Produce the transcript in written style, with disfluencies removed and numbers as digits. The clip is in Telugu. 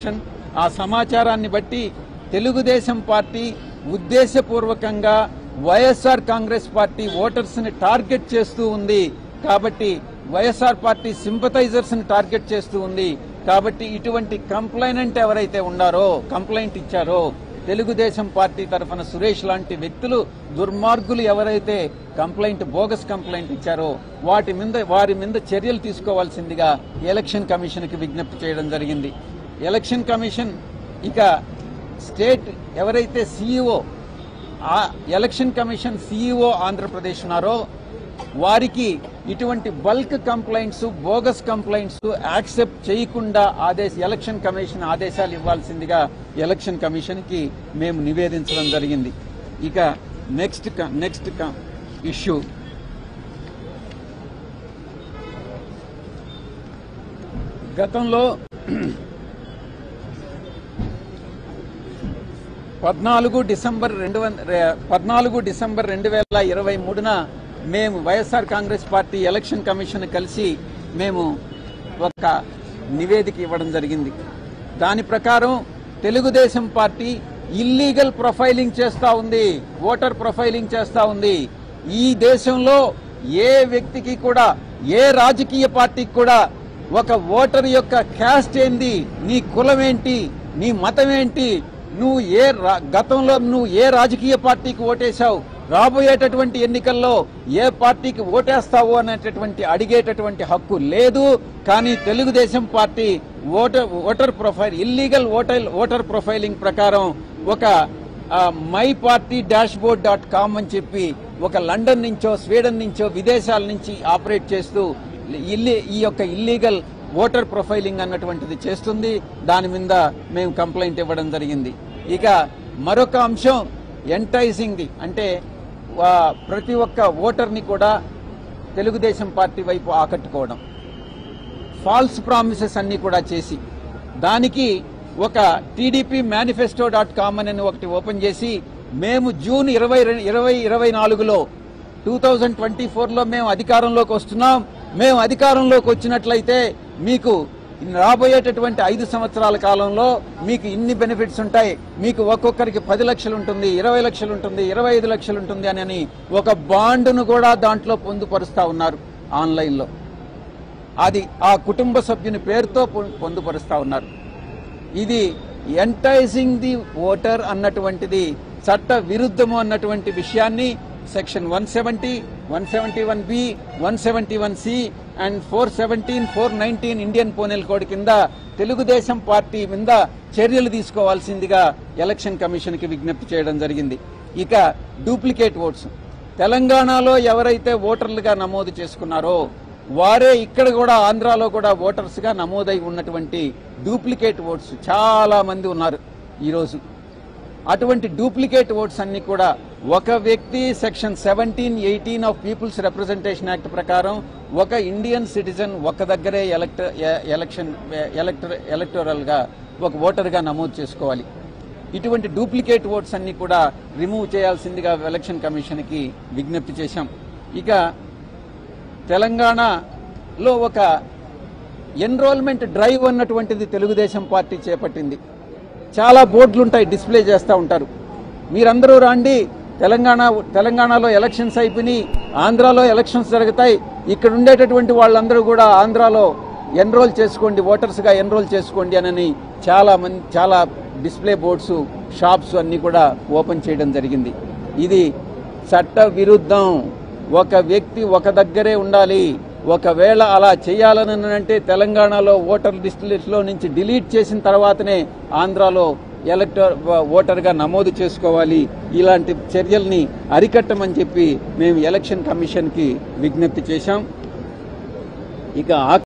కమిషన్ ఆ సమాచారాన్ని బట్టి తెలుగుదేశం పార్టీ ఉద్దేశపూర్వకంగా వైఎస్ఆర్ కాంగ్రెస్ పార్టీ ఓటర్స్ ని టార్గెట్ చేస్తూ ఉంది కాబట్టి వైఎస్ఆర్ పార్టీ సింపథైజర్స్ ని టార్గెట్ చేస్తూ ఉంది కాబట్టి ఇటువంటి కంప్లైనెంట్ ఎవరైతే ఉన్నారో కంప్లైంట్ ఇచ్చారో తెలుగుదేశం పార్టీ తరఫున సురేష్ లాంటి వ్యక్తులు దుర్మార్గులు ఎవరైతే బోగస్ కంప్లైంట్ ఇచ్చారో వారి మీద చర్యలు తీసుకోవాల్సిందిగా ఎలక్షన్ కమిషన్ కి విజ్ఞప్తి చేయడం జరిగింది. ఎలక్షన్ కమిషన్ ఇక స్టేట్ ఎవరైతే CEO election commission CEO Andhra Pradesh ఉన్నారో వారికి ఇటువంటి bulk complaints bogus complaints accept చేయకుండా ఎలక్షన్ కమిషన్ ఆదేశాలు ఇవ్వాల్సిందిగా ఎలక్షన్ కమిషన్ కి మేము నివేదించడం జరిగింది. ఇక నెక్స్ట్ ఇష్యూ గతంలో 14 డిసెంబర్ 2023న మేము YSR Congress party election commission కలిసి మేము ఒక నివేదిక ఇవ్వడం జరిగింది. దాని ప్రకారం తెలుగుదేశం పార్టీ ఇల్లీగల్ ప్రొఫైలింగ్ చేస్తా ఉంది, ఓటర్ ప్రొఫైలింగ్ చేస్తా ఉంది. ఈ దేశంలో ఏ వ్యక్తికి కూడా ఏ రాజకీయ పార్టీకి కూడా ఒక ఓటర్ యొక్క క్యాస్ట్ ఏంది, నీ కులం ఏంటి, నీ మతం ఏంటి, గతంలో నువ్వు ఏ రాజకీయ పార్టీకి ఓటేశావు, రాబోయేటటువంటి ఎన్నికల్లో ఏ పార్టీకి ఓటేస్తావు అనేటటువంటి అడిగేటటువంటి హక్కు లేదు. కానీ Telugu Desam party voter profile illegal voter profiling ప్రకారం ఒక myparty-dashboard.com అని చెప్పి ఒక లండన్ నుంచో స్వీడన్ నుంచో విదేశాల నుంచి ఆపరేట్ చేస్తూ ఈ యొక్క ఇల్లీగల్ ఓటర్ ప్రొఫైలింగ్ అన్నటువంటిది చేస్తుంది. దాని మీద మేము కంప్లైంట్ ఇవ్వడం జరిగింది. ఇక మరొక అంశం ఎంటైజింగ్ అంటే ప్రతి ఒక్క ఓటర్ని కూడా తెలుగుదేశం పార్టీ వైపు ఆకట్టుకోవడం, ఫాల్స్ ప్రామిసెస్ అన్ని కూడా చేసి దానికి ఒక TDP manifesto.com అని ఒకటి ఓపెన్ చేసి మేము జూన్ 2024లో 2024లో మేము అధికారంలోకి వస్తున్నాం. మేము అధికారంలోకి వచ్చినట్లయితే మీకు రాబోయేటటువంటి 5 సంవత్సరాల కాలంలో మీకు ఇన్ని బెనిఫిట్స్ ఉంటాయి, మీకు ఒక్కొక్కరికి 10 లక్షలు ఉంటుంది, 20 లక్షలు ఉంటుంది, 25 లక్షలు ఉంటుంది అని ఒక బాండును కూడా దాంట్లో పొందుపరుస్తా ఉన్నారు. ఆన్లైన్లో అది ఆ కుటుంబ సభ్యుని పేరుతో పొందుపరుస్తా ఉన్నారు. ఇది ఎంటైజింగ్ ది ఓటర్ అన్నటువంటిది చట్ట విరుద్ధము అన్నటువంటి విషయాన్ని section 170, 171B, 171C and 417, 419 Indian penal code కింద తెలుగుదేశం పార్టీ మీద చర్యలు తీసుకోవాల్సిందిగా ఎలక్షన్ కమిషన్ కి విజ్ఞప్తి చేయడం జరిగింది. ఇక డూప్లికేట్ ఓట్స్ తెలంగాణలో ఎవరైతే ఓటర్లుగా నమోదు చేసుకున్నారో వారే ఇక్కడ కూడా ఆంధ్రాలో కూడా ఓటర్స్ గా నమోదై ఉన్నటువంటి డూప్లికేట్ ఓట్స్ చాలా మంది ఉన్నారు ఈరోజు. అటువంటి డూప్లికేట్ ఓట్స్ అన్ని కూడా ఒక వ్యక్తి section 1718 of peoples representation act ప్రకారం ఒక ఇండియన్ సిటిజన్ ఒక దగ్గరే ఎలక్టోరల్ గా ఒక ఓటర్ గా నమోదు చేసుకోవాలి. ఇటువంటి డూప్లికేట్ ఓట్స్ అన్ని కూడా రిమూవ్ చేయాల్సిందిగా ఎలక్షన్ కమిషన్ కి విజ్ఞప్తి చేశాం. ఇక తెలంగాణలో ఒక ఎన్రోల్మెంట్ డ్రైవ్ అన్నటువంటిది తెలుగుదేశం పార్టీ చేపట్టింది. చాలా బోర్డులు ఉంటాయి, డిస్ప్లే చేస్తూ ఉంటారు. మీరందరూ రండి, తెలంగాణలో ఎలక్షన్స్ అయిపోయి ఆంధ్రాలో ఎలక్షన్స్ జరుగుతాయి, ఇక్కడ ఉండేటటువంటి వాళ్ళందరూ కూడా ఆంధ్రాలో ఎన్రోల్ చేసుకోండి, ఓటర్స్గా ఎన్రోల్ చేసుకోండి అని చాలా డిస్ప్లే బోర్డ్స్ షాప్స్ అన్నీ కూడా ఓపెన్ చేయడం జరిగింది. ఇది చట్ట విరుద్ధం. ఒక వ్యక్తి ఒక దగ్గరే ఉండాలి. ఒకవేళ అలా చేయాలని అంటే తెలంగాణలో ఓటర్ లిస్టులో నుంచి డిలీట్ చేసిన తర్వాతనే ఆంధ్రాలో ఓటర్గా నమోదు చేసుకోవాలి. ఇలాంటి చర్యల్ని అరికట్టమని చెప్పి మేము ఎలక్షన్ కమిషన్కి విజ్ఞప్తి చేశాం. ఇక